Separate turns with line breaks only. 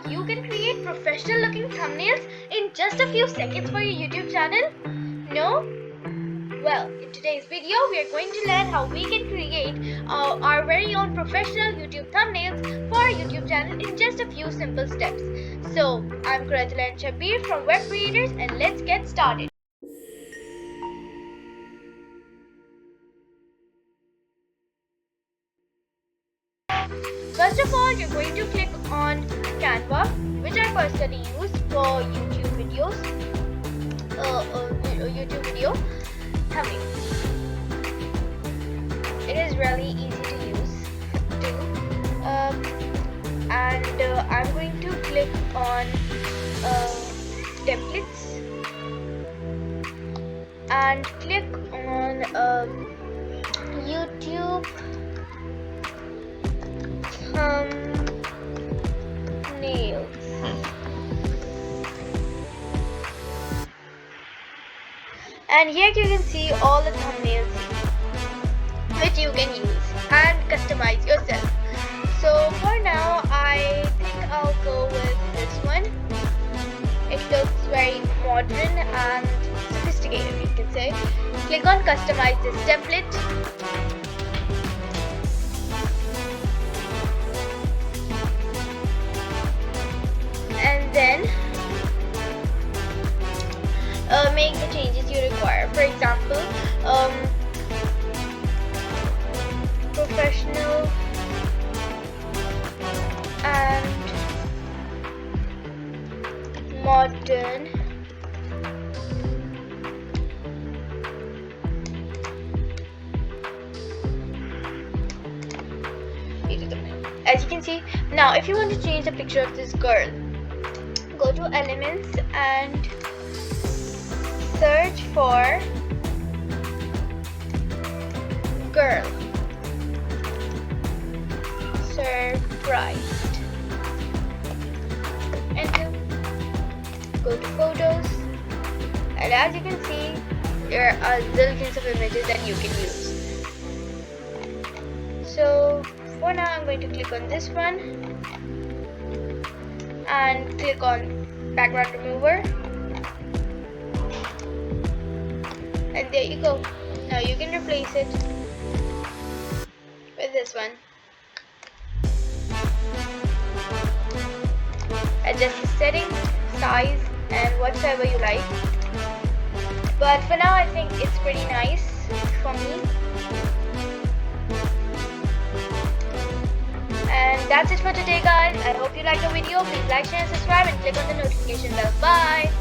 you can create professional looking thumbnails in just a few seconds for your YouTube channel? No? Well, in today's video, we are going to learn how we can create our very own professional YouTube thumbnails for our YouTube channel in just a few simple steps. So, I'm Kuratula and Shabir from Web Creators, and let's get started. First of all, you're going to click on Canva, which I personally use for YouTube videos. YouTube video thumbnail. It is really easy to use too. And I'm going to click on templates and click on YouTube thumbnails. And here you can see all the thumbnails which you can use and customize yourself. So for now, I think I'll go with this one. It looks very modern and sophisticated, you can say. Click on customize this template. And then make the changes you require. For example, professional and modern as you can see. Now if you want to change the picture of this girl, go to elements and search for girl surprised. Enter. Go to photos, and as you can see, there are zillions of images that you can use. So for now, I'm going to click on this one and click on background remover. And there you go. Now you can replace it with this one. Adjust the settings, size, and whatsoever you like. But for now, I think it's pretty nice for me. And that's it for today, guys. I hope you liked the video. Please like, share, and subscribe, and click on the notification bell. Bye.